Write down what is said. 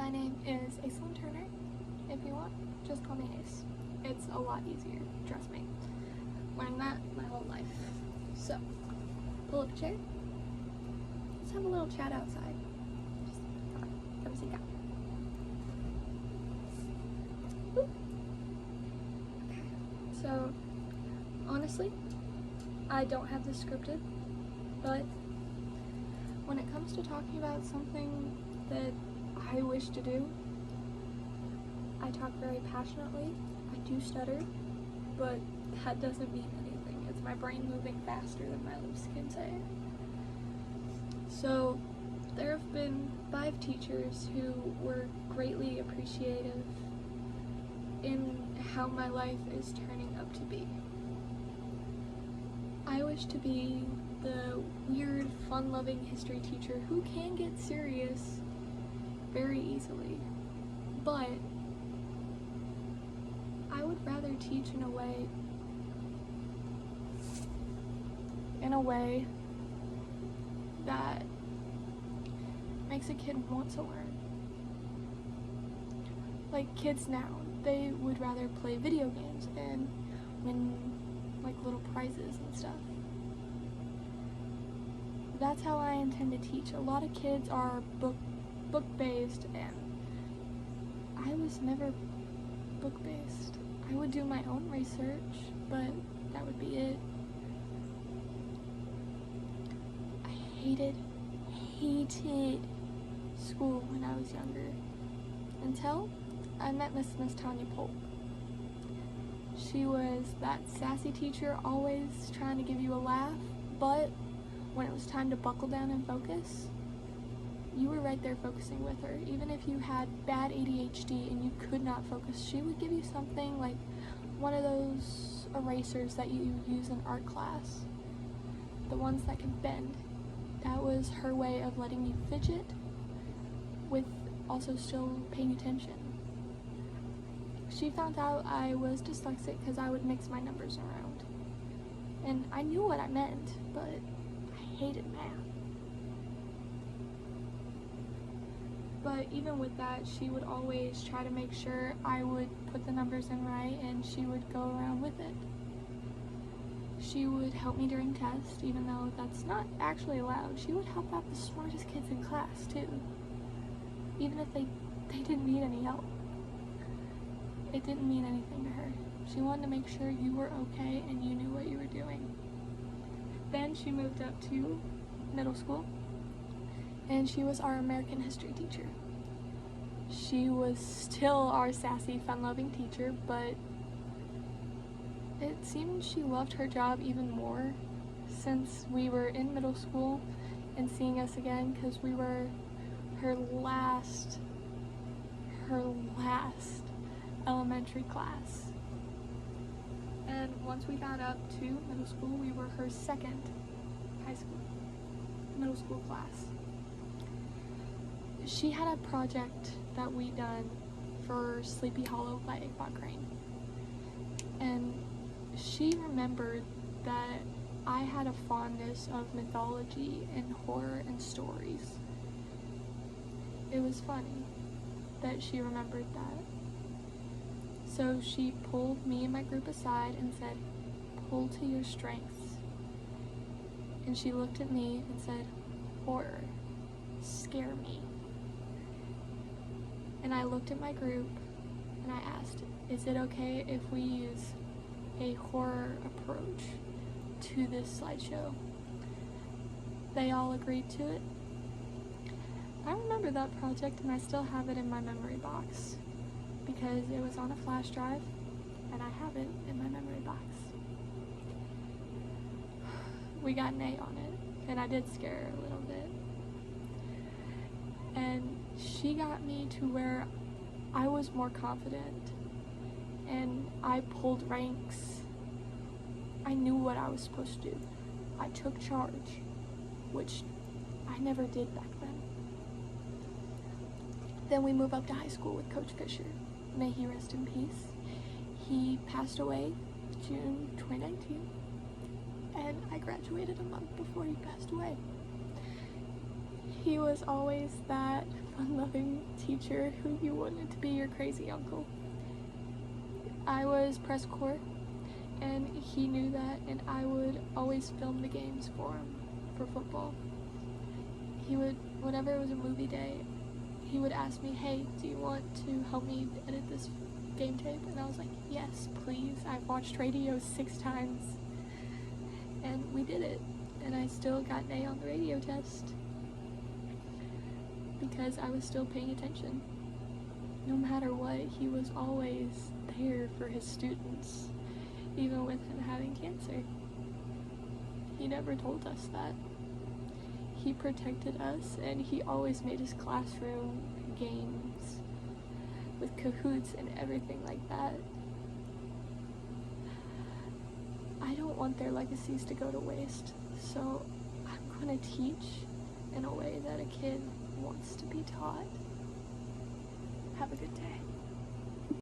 My name is Aislinn Turner. If you want, just call me Ace. It's a lot easier, trust me. Learned that my whole life. So, pull up a chair. Let's have a little chat outside. Just come sit down. Okay, so honestly, I don't have this scripted, but when it comes to talking about something that I wish to do, I talk very passionately. I do stutter, but that doesn't mean anything. It's my brain moving faster than my lips can say. So there have been 5 teachers who were greatly appreciative in how my life is turning up to be. I wish to be the weird, fun-loving history teacher who can get serious very easily, but I would rather teach in a way that makes a kid want to learn. Like kids now, they would rather play video games and win like little prizes and stuff. That's how I intend to teach. A lot of kids are book-based, and I was never book-based. I would do my own research, but that would be it. I hated school when I was younger, until I met Miss Tanya Polk. She was that sassy teacher, always trying to give you a laugh, but when it was time to buckle down and focus, you were right there focusing with her. Even if you had bad ADHD and you could not focus, she would give you something like one of those erasers that you use in art class, the ones that can bend. That was her way of letting you fidget with also still paying attention. She found out I was dyslexic because I would mix my numbers around. And I knew what I meant, but I hated math. But even with that, she would always try to make sure I would put the numbers in right, and she would go around with it. She would help me during tests, even though that's not actually allowed. She would help out the smartest kids in class too, even if they didn't need any help. It didn't mean anything to her. She wanted to make sure you were okay and you knew what you were doing. Then she moved up to middle school, and she was our American history teacher. She was still our sassy, fun-loving teacher, but it seemed she loved her job even more since we were in middle school and seeing us again, because we were her last elementary class. And once we got up to middle school, we were her second middle school class. She had a project that we done for Sleepy Hollow by Ichabod Crane, and she remembered that I had a fondness of mythology and horror and stories. It was funny that she remembered that. So she pulled me and my group aside and said, "Pull to your strengths." And she looked at me and said, "Horror, scare me." And I looked at my group and I asked, "Is it okay if we use a horror approach to this slideshow?" They all agreed to it. I remember that project, and I still have it in my memory box because it was on a flash drive and I have it in my memory box. We got an A on it, and I did scare her a little bit. And she got me to where I was more confident and I pulled ranks. I knew what I was supposed to do. I took charge, which I never did back then. Then we move up to high school with Coach Fisher. May he rest in peace. He passed away June 2019, and I graduated a month before he passed away. He was always that fun-loving teacher who you wanted to be your crazy uncle. I was press corps, and he knew that, and I would always film the games for him for football. He would, whenever it was a movie day, he would ask me, hey, do you want to help me edit this game tape? And I was like, yes, please. I've watched radio 6 times. And we did it. And I still got an A on the radio test. Because I was still paying attention. No matter what, he was always there for his students, even with him having cancer. He never told us that. He protected us, and he always made his classroom games with cahoots and everything like that. I don't want their legacies to go to waste, so I'm going to teach in a way that a kid wants to be taught. Have a good day.